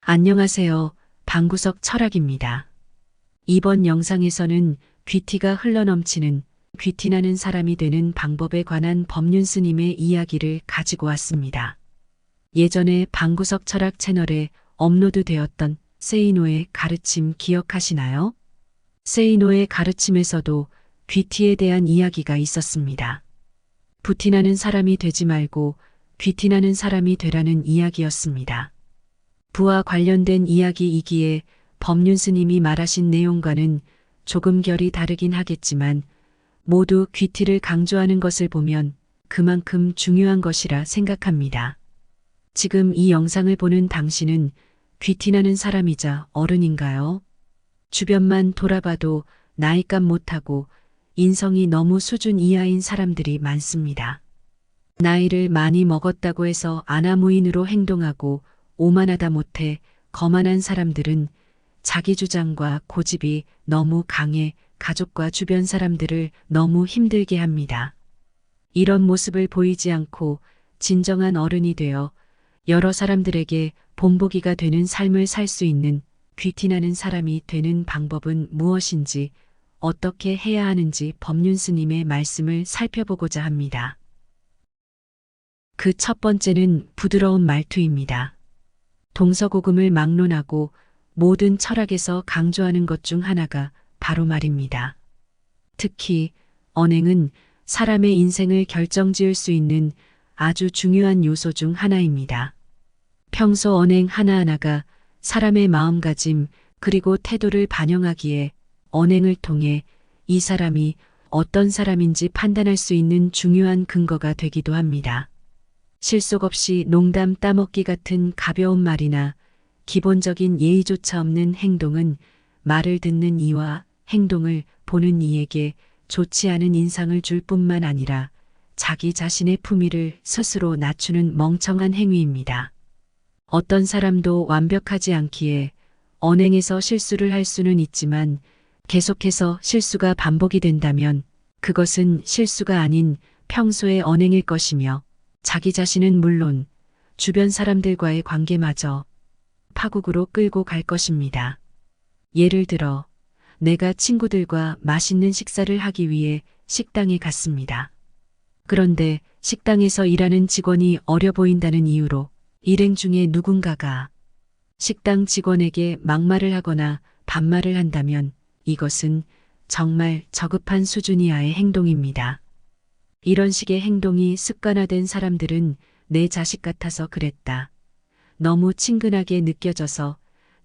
안녕하세요. 방구석 철학입니다. 이번 영상에서는 귀티가 흘러넘치는 귀티나는 사람이 되는 방법에 관한 법륜 스님의 이야기를 가지고 왔습니다. 예전에 방구석 철학 채널에 업로드되었던 세이노의 가르침 기억하시나요? 세이노의 가르침에서도 귀티에 대한 이야기가 있었습니다. 부티나는 사람이 되지 말고 귀티나는 사람이 되라는 이야기였습니다. 부와 관련된 이야기이기에 법륜 스님이 말하신 내용과는 조금 결이 다르긴 하겠지만 모두 귀티를 강조하는 것을 보면 그만큼 중요한 것이라 생각합니다. 지금 이 영상을 보는 당신은 귀티나는 사람이자 어른인가요? 주변만 돌아봐도 나이값 못하고 인성이 너무 수준 이하인 사람들이 많습니다. 나이를 많이 먹었다고 해서 아나무인으로 행동하고 오만하다 못해 거만한 사람들은 자기 주장과 고집이 너무 강해 가족과 주변 사람들을 너무 힘들게 합니다. 이런 모습을 보이지 않고 진정한 어른이 되어 여러 사람들에게 본보기가 되는 삶을 살 수 있는 귀티나는 사람이 되는 방법은 무엇인지 어떻게 해야 하는지 법륜 스님의 말씀을 살펴보고자 합니다. 그 첫 번째는 부드러운 말투입니다. 동서고금을 막론하고 모든 철학에서 강조하는 것 중 하나가 바로 말입니다. 특히 언행은 사람의 인생을 결정지을 수 있는 아주 중요한 요소 중 하나입니다. 평소 언행 하나하나가 사람의 마음가짐 그리고 태도를 반영하기에 언행을 통해 이 사람이 어떤 사람인지 판단할 수 있는 중요한 근거가 되기도 합니다. 실속 없이 농담 따먹기 같은 가벼운 말이나 기본적인 예의조차 없는 행동은 말을 듣는 이와 행동을 보는 이에게 좋지 않은 인상을 줄 뿐만 아니라 자기 자신의 품위를 스스로 낮추는 멍청한 행위입니다. 어떤 사람도 완벽하지 않기에 언행에서 실수를 할 수는 있지만 계속해서 실수가 반복이 된다면 그것은 실수가 아닌 평소의 언행일 것이며 자기 자신은 물론 주변 사람들과의 관계마저 파국으로 끌고 갈 것입니다. 예를 들어 내가 친구들과 맛있는 식사를 하기 위해 식당에 갔습니다. 그런데 식당에서 일하는 직원이 어려 보인다는 이유로 일행 중에 누군가가 식당 직원에게 막말을 하거나 반말을 한다면 이것은 정말 저급한 수준 이하의 행동입니다. 이런 식의 행동이 습관화된 사람들은 내 자식 같아서 그랬다. 너무 친근하게 느껴져서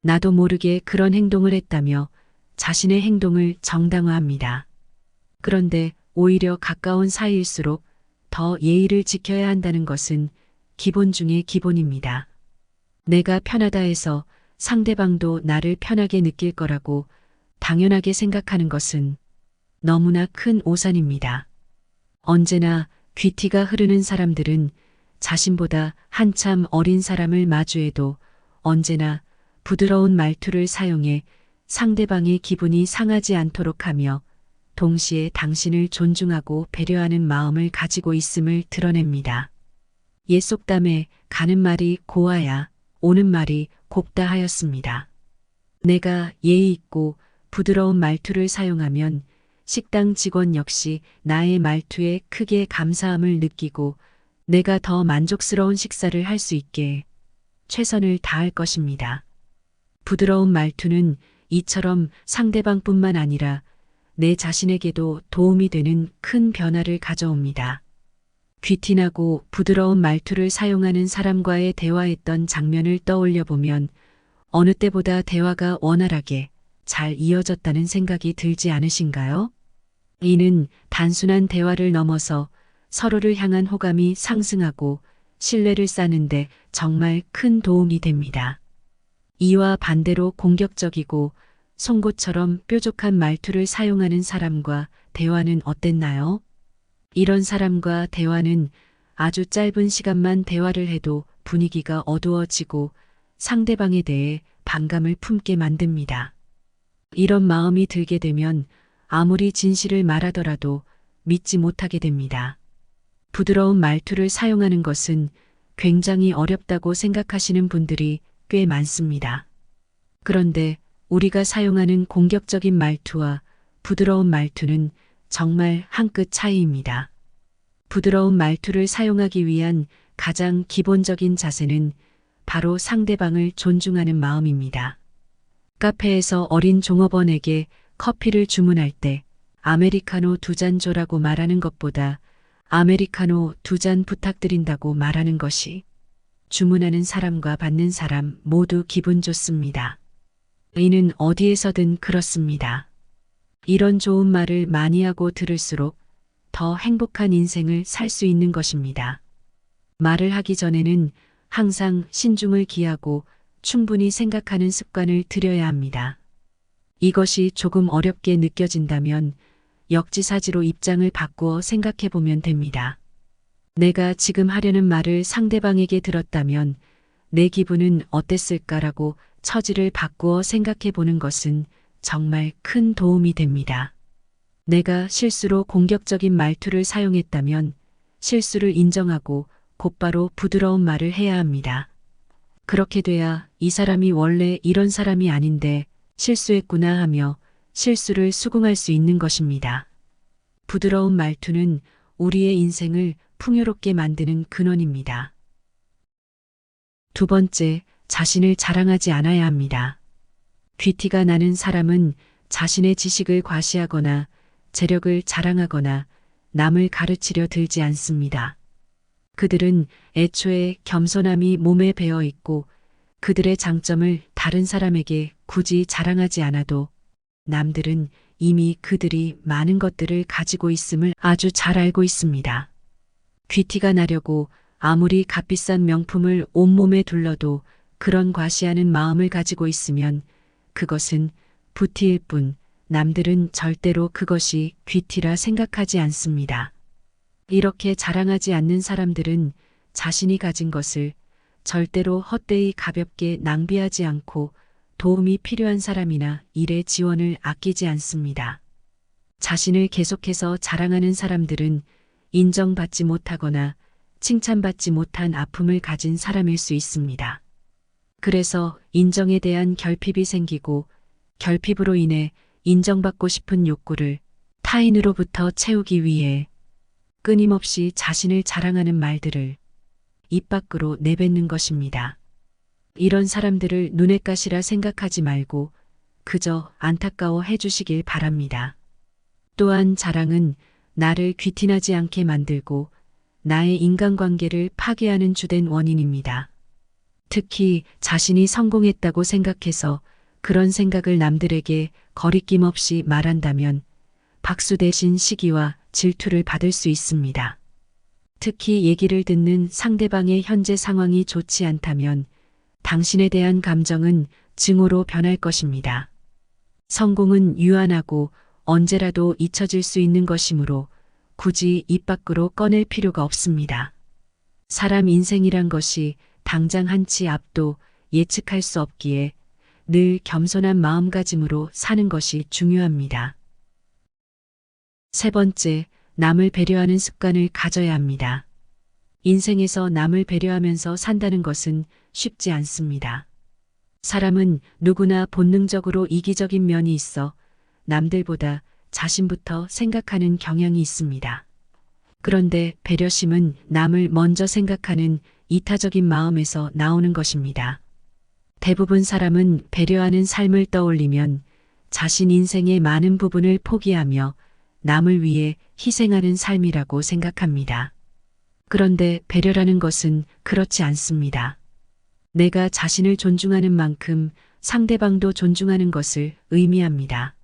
나도 모르게 그런 행동을 했다며 자신의 행동을 정당화합니다. 그런데 오히려 가까운 사이일수록 더 예의를 지켜야 한다는 것은 기본 중의 기본입니다. 내가 편하다 해서 상대방도 나를 편하게 느낄 거라고 당연하게 생각하는 것은 너무나 큰 오산입니다. 언제나 귀티가 흐르는 사람들은 자신보다 한참 어린 사람을 마주해도 언제나 부드러운 말투를 사용해 상대방의 기분이 상하지 않도록 하며 동시에 당신을 존중하고 배려하는 마음을 가지고 있음을 드러냅니다. 옛 속담에 가는 말이 고와야 오는 말이 곱다 하였습니다. 내가 예의 있고 부드러운 말투를 사용하면 식당 직원 역시 나의 말투에 크게 감사함을 느끼고 내가 더 만족스러운 식사를 할 수 있게 최선을 다할 것입니다. 부드러운 말투는 이처럼 상대방뿐만 아니라 내 자신에게도 도움이 되는 큰 변화를 가져옵니다. 귀티나고 부드러운 말투를 사용하는 사람과의 대화했던 장면을 떠올려 보면 어느 때보다 대화가 원활하게 잘 이어졌다는 생각이 들지 않으신가요? 이는 단순한 대화를 넘어서 서로를 향한 호감이 상승하고 신뢰를 쌓는데 정말 큰 도움이 됩니다. 이와 반대로 공격적이고 송곳처럼 뾰족한 말투를 사용하는 사람과 대화는 어땠나요? 이런 사람과 대화는 아주 짧은 시간만 대화를 해도 분위기가 어두워지고 상대방에 대해 반감을 품게 만듭니다. 이런 마음이 들게 되면 아무리 진실을 말하더라도 믿지 못하게 됩니다. 부드러운 말투를 사용하는 것은 굉장히 어렵다고 생각하시는 분들이 꽤 많습니다. 그런데 우리가 사용하는 공격적인 말투와 부드러운 말투는 정말 한 끗 차이입니다. 부드러운 말투를 사용하기 위한 가장 기본적인 자세는 바로 상대방을 존중하는 마음입니다. 카페에서 어린 종업원에게 커피를 주문할 때 아메리카노 2잔 줘라고 말하는 것보다 아메리카노 2잔 부탁드린다고 말하는 것이 주문하는 사람과 받는 사람 모두 기분 좋습니다. 이는 어디에서든 그렇습니다. 이런 좋은 말을 많이 하고 들을수록 더 행복한 인생을 살 수 있는 것입니다. 말을 하기 전에는 항상 신중을 기하고 충분히 생각하는 습관을 들여야 합니다. 이것이 조금 어렵게 느껴진다면 역지사지로 입장을 바꾸어 생각해 보면 됩니다. 내가 지금 하려는 말을 상대방에게 들었다면 내 기분은 어땠을까라고 처지를 바꾸어 생각해 보는 것은 정말 큰 도움이 됩니다. 내가 실수로 공격적인 말투를 사용했다면 실수를 인정하고 곧바로 부드러운 말을 해야 합니다. 그렇게 돼야 이 사람이 원래 이런 사람이 아닌데 실수했구나 하며 실수를 수긍할 수 있는 것입니다. 부드러운 말투는 우리의 인생을 풍요롭게 만드는 근원입니다. 두 번째, 자신을 자랑하지 않아야 합니다. 귀티가 나는 사람은 자신의 지식을 과시하거나 재력을 자랑하거나 남을 가르치려 들지 않습니다. 그들은 애초에 겸손함이 몸에 배어 있고 그들의 장점을 다른 사람에게 굳이 자랑하지 않아도 남들은 이미 그들이 많은 것들을 가지고 있음을 아주 잘 알고 있습니다. 귀티가 나려고 아무리 값비싼 명품을 온몸에 둘러도 그런 과시하는 마음을 가지고 있으면 그것은 부티일 뿐 남들은 절대로 그것이 귀티라 생각하지 않습니다. 이렇게 자랑하지 않는 사람들은 자신이 가진 것을 절대로 헛되이 가볍게 낭비하지 않고 도움이 필요한 사람이나 일의 지원을 아끼지 않습니다. 자신을 계속해서 자랑하는 사람들은 인정받지 못하거나 칭찬받지 못한 아픔을 가진 사람일 수 있습니다. 그래서 인정에 대한 결핍이 생기고 결핍으로 인해 인정받고 싶은 욕구를 타인으로부터 채우기 위해 끊임없이 자신을 자랑하는 말들을 입 밖으로 내뱉는 것입니다. 이런 사람들을 눈엣 가시라 생각하지 말고 그저 안타까워 해주시길 바랍니다. 또한 자랑은 나를 귀티나지 않게 만들고 나의 인간관계를 파괴하는 주된 원인입니다. 특히 자신이 성공했다고 생각해서 그런 생각을 남들에게 거리낌 없이 말한다면 박수 대신 시기와 질투를 받을 수 있습니다. 특히 얘기를 듣는 상대방의 현재 상황이 좋지 않다면 당신에 대한 감정은 증오로 변할 것입니다. 성공은 유한하고 언제라도 잊혀질 수 있는 것이므로 굳이 입 밖으로 꺼낼 필요가 없습니다. 사람 인생이란 것이 당장 한치 앞도 예측할 수 없기에 늘 겸손한 마음가짐으로 사는 것이 중요합니다. 세 번째, 남을 배려하는 습관을 가져야 합니다. 인생에서 남을 배려하면서 산다는 것은 쉽지 않습니다. 사람은 누구나 본능적으로 이기적인 면이 있어 남들보다 자신부터 생각하는 경향이 있습니다. 그런데 배려심은 남을 먼저 생각하는 이타적인 마음에서 나오는 것입니다. 대부분 사람은 배려하는 삶을 떠올리면 자신 인생의 많은 부분을 포기하며 남을 위해 희생하는 삶이라고 생각합니다. 그런데 배려라는 것은 그렇지 않습니다. 내가 자신을 존중하는 만큼 상대방도 존중하는 것을 의미합니다.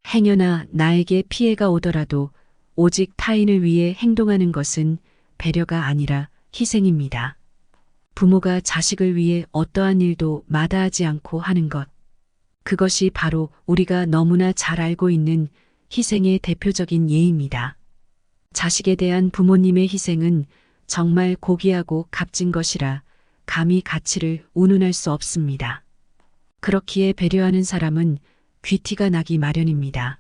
행여나 나에게 피해가 오더라도 오직 타인을 위해 행동하는 것은 배려가 아니라 희생입니다. 부모가 자식을 위해 어떠한 일도 마다하지 않고 하는 것. 그것이 바로 우리가 너무나 잘 알고 있는 희생의 대표적인 예입니다. 자식에 대한 부모님의 희생은 정말 고귀하고 값진 것이라 감히 가치를 운운할 수 없습니다. 그렇기에 배려하는 사람은 귀티가 나기 마련입니다.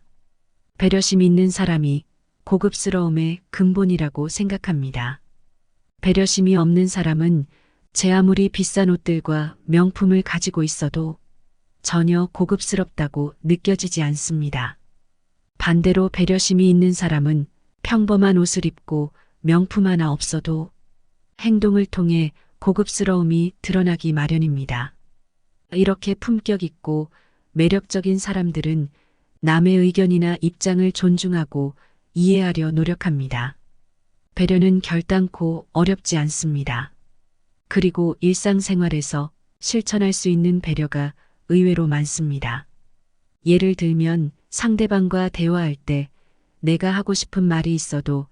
배려심 있는 사람이 고급스러움의 근본이라고 생각합니다. 배려심이 없는 사람은 제 아무리 비싼 옷들과 명품을 가지고 있어도 전혀 고급스럽다고 느껴지지 않습니다. 반대로 배려심이 있는 사람은 평범한 옷을 입고 명품 하나 없어도 행동을 통해 고급스러움이 드러나기 마련입니다. 이렇게 품격 있고 매력적인 사람들은 남의 의견이나 입장을 존중하고 이해하려 노력합니다. 배려는 결단코 어렵지 않습니다. 그리고 일상생활에서 실천할 수 있는 배려가 의외로 많습니다. 예를 들면 상대방과 대화할 때 내가 하고 싶은 말이 있어도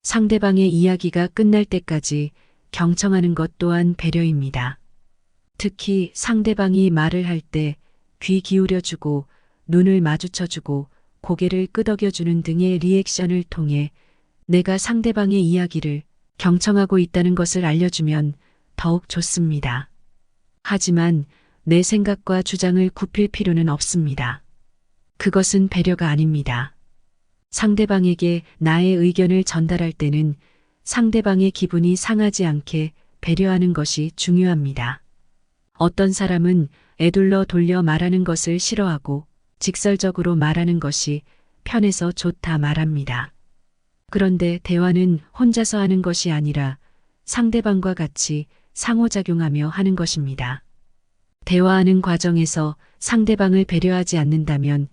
상대방의 이야기가 끝날 때까지 경청하는 것 또한 배려입니다. 특히 상대방이 말을 할 때 귀 기울여주고 눈을 마주쳐주고 고개를 끄덕여주는 등의 리액션을 통해 내가 상대방의 이야기를 경청하고 있다는 것을 알려주면 더욱 좋습니다. 하지만 내 생각과 주장을 굽힐 필요는 없습니다. 그것은 배려가 아닙니다. 상대방에게 나의 의견을 전달할 때는 상대방의 기분이 상하지 않게 배려하는 것이 중요합니다. 어떤 사람은 에둘러 돌려 말하는 것을 싫어하고 직설적으로 말하는 것이 편해서 좋다 말합니다. 그런데 대화는 혼자서 하는 것이 아니라 상대방과 같이 상호작용하며 하는 것입니다. 대화하는 과정에서 상대방을 배려하지 않는다면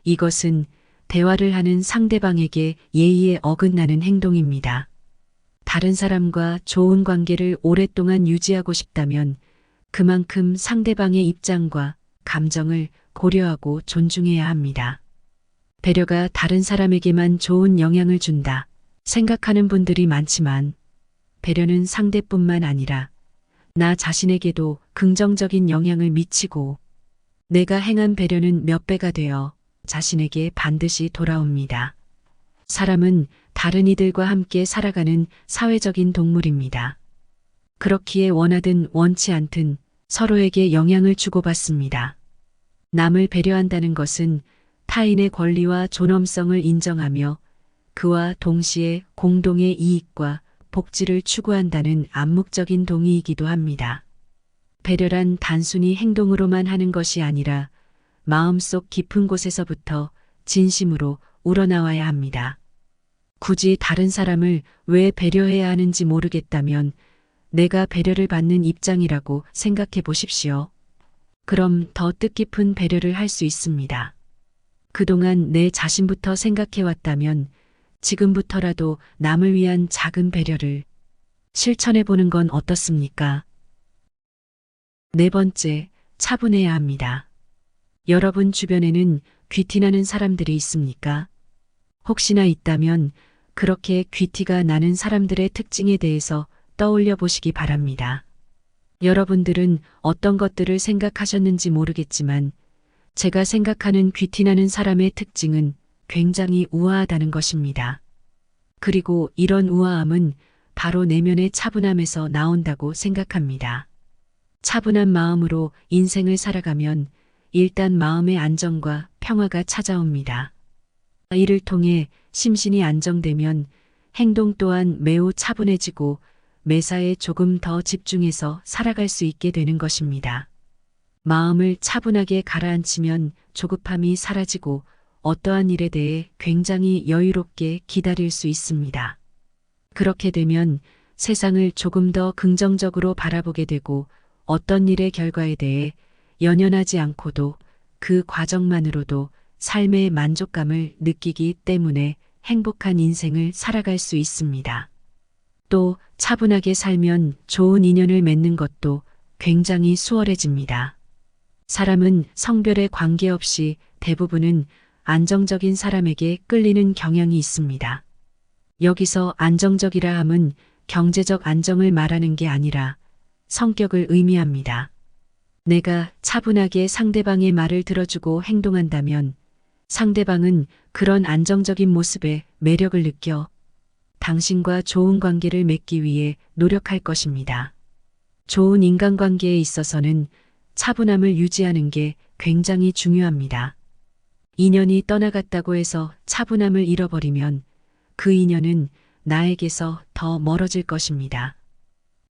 이것은 대화를 하는 상대방에게 예의에 어긋나는 행동입니다. 다른 사람과 좋은 관계를 오랫동안 유지하고 싶다면 그만큼 상대방의 입장과 감정을 고려하고 존중해야 합니다. 배려가 다른 사람에게만 좋은 영향을 준다 생각하는 분들이 많지만 배려는 상대뿐만 아니라 나 자신에게도 긍정적인 영향을 미치고 내가 행한 배려는 몇 배가 되어 자신에게 반드시 돌아옵니다. 사람은 다른 이들과 함께 살아가는 사회적인 동물입니다. 그렇기에 원하든 원치 않든 서로에게 영향을 주고받습니다. 남을 배려한다는 것은 타인의 권리와 존엄성을 인정하며 그와 동시에 공동의 이익과 복지를 추구한다는 암묵적인 동의이기도 합니다. 배려란 단순히 행동으로만 하는 것이 아니라 마음속 깊은 곳에서부터 진심으로 우러나와야 합니다. 굳이 다른 사람을 왜 배려해야 하는지 모르겠다면 내가 배려를 받는 입장이라고 생각해 보십시오. 그럼 더 뜻깊은 배려를 할 수 있습니다. 그동안 내 자신부터 생각해 왔다면 지금부터라도 남을 위한 작은 배려를 실천해 보는 건 어떻습니까? 네 번째, 차분해야 합니다. 여러분 주변에는 귀티나는 사람들이 있습니까? 혹시나 있다면 그렇게 귀티가 나는 사람들의 특징에 대해서 떠올려 보시기 바랍니다. 여러분들은 어떤 것들을 생각하셨는지 모르겠지만 제가 생각하는 귀티나는 사람의 특징은 굉장히 우아하다는 것입니다. 그리고 이런 우아함은 바로 내면의 차분함에서 나온다고 생각합니다. 차분한 마음으로 인생을 살아가면 일단 마음의 안정과 평화가 찾아옵니다. 이를 통해 심신이 안정되면 행동 또한 매우 차분해지고 매사에 조금 더 집중해서 살아갈 수 있게 되는 것입니다. 마음을 차분하게 가라앉히면 조급함이 사라지고 어떠한 일에 대해 굉장히 여유롭게 기다릴 수 있습니다. 그렇게 되면 세상을 조금 더 긍정적으로 바라보게 되고 어떤 일의 결과에 대해 연연하지 않고도 그 과정만으로도 삶의 만족감을 느끼기 때문에 행복한 인생을 살아갈 수 있습니다. 또 차분하게 살면 좋은 인연을 맺는 것도 굉장히 수월해집니다. 사람은 성별에 관계없이 대부분은 안정적인 사람에게 끌리는 경향이 있습니다. 여기서 안정적이라 함은 경제적 안정을 말하는 게 아니라 성격을 의미합니다. 내가 차분하게 상대방의 말을 들어주고 행동한다면 상대방은 그런 안정적인 모습에 매력을 느껴 당신과 좋은 관계를 맺기 위해 노력할 것입니다. 좋은 인간관계에 있어서는 차분함을 유지하는 게 굉장히 중요합니다. 인연이 떠나갔다고 해서 차분함을 잃어버리면 그 인연은 나에게서 더 멀어질 것입니다.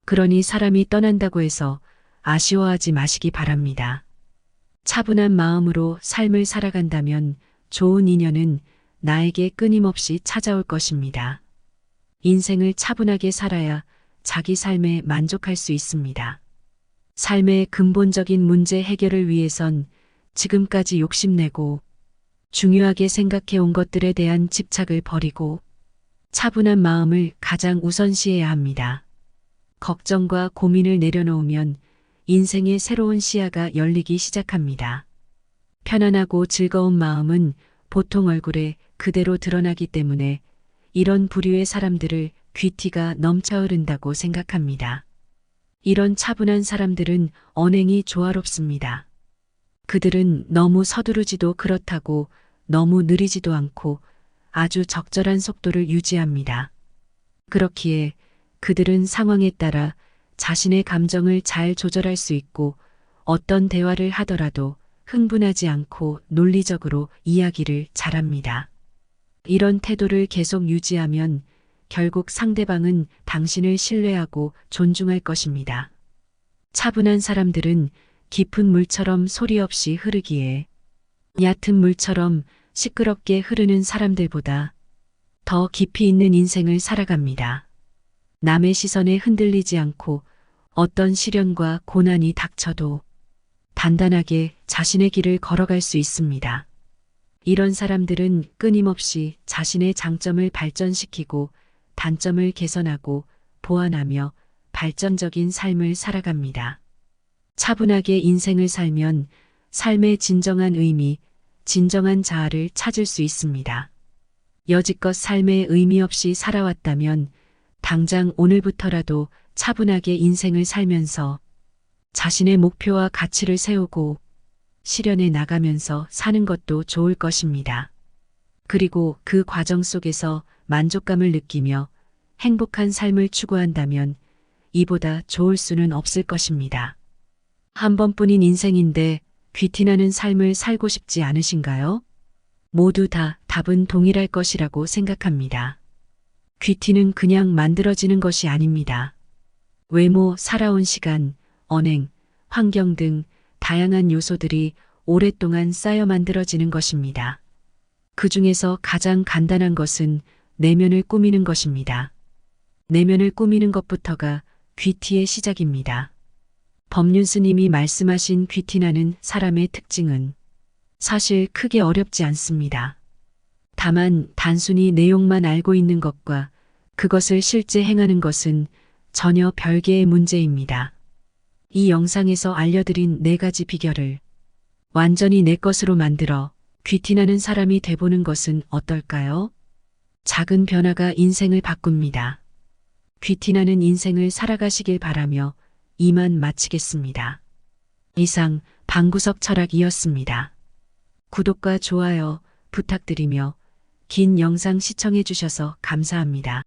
그러니 사람이 떠난다고 해서 아쉬워하지 마시기 바랍니다. 차분한 마음으로 삶을 살아간다면 좋은 인연은 나에게 끊임없이 찾아올 것입니다. 인생을 차분하게 살아야 자기 삶에 만족할 수 있습니다. 삶의 근본적인 문제 해결을 위해선 지금까지 욕심내고 중요하게 생각해 온 것들에 대한 집착을 버리고 차분한 마음을 가장 우선시해야 합니다. 걱정과 고민을 내려놓으면 인생의 새로운 시야가 열리기 시작합니다. 편안하고 즐거운 마음은 보통 얼굴에 그대로 드러나기 때문에 이런 부류의 사람들을 귀티가 넘쳐 흐른다고 생각합니다. 이런 차분한 사람들은 언행이 조화롭습니다. 그들은 너무 서두르지도 그렇다고 너무 느리지도 않고 아주 적절한 속도를 유지합니다. 그렇기에 그들은 상황에 따라 자신의 감정을 잘 조절할 수 있고 어떤 대화를 하더라도 흥분하지 않고 논리적으로 이야기를 잘합니다. 이런 태도를 계속 유지하면 결국 상대방은 당신을 신뢰하고 존중할 것입니다. 차분한 사람들은 깊은 물처럼 소리 없이 흐르기에 얕은 물처럼 시끄럽게 흐르는 사람들보다 더 깊이 있는 인생을 살아갑니다. 남의 시선에 흔들리지 않고 어떤 시련과 고난이 닥쳐도 단단하게 자신의 길을 걸어갈 수 있습니다. 이런 사람들은 끊임없이 자신의 장점을 발전시키고 단점을 개선하고 보완하며 발전적인 삶을 살아갑니다. 차분하게 인생을 살면 삶의 진정한 의미, 진정한 자아를 찾을 수 있습니다. 여지껏 삶에 의미 없이 살아왔다면 당장 오늘부터라도 차분하게 인생을 살면서 자신의 목표와 가치를 세우고 실현해 나가면서 사는 것도 좋을 것입니다. 그리고 그 과정 속에서 만족감을 느끼며 행복한 삶을 추구한다면 이보다 좋을 수는 없을 것입니다. 한 번뿐인 인생인데 귀티나는 삶을 살고 싶지 않으신가요? 모두 다 답은 동일할 것이라고 생각합니다. 귀티는 그냥 만들어지는 것이 아닙니다. 외모, 살아온 시간, 언행, 환경 등 다양한 요소들이 오랫동안 쌓여 만들어지는 것입니다. 그 중에서 가장 간단한 것은 내면을 꾸미는 것입니다. 내면을 꾸미는 것부터가 귀티의 시작입니다. 법륜 스님이 말씀하신 귀티나는 사람의 특징은 사실 크게 어렵지 않습니다. 다만 단순히 내용만 알고 있는 것과 그것을 실제 행하는 것은 전혀 별개의 문제입니다. 이 영상에서 알려드린 4가지 비결을 완전히 내 것으로 만들어 귀티나는 사람이 돼보는 것은 어떨까요? 작은 변화가 인생을 바꿉니다. 귀티나는 인생을 살아가시길 바라며 이만 마치겠습니다. 이상 방구석 철학이었습니다. 구독과 좋아요 부탁드리며 긴 영상 시청해 주셔서 감사합니다.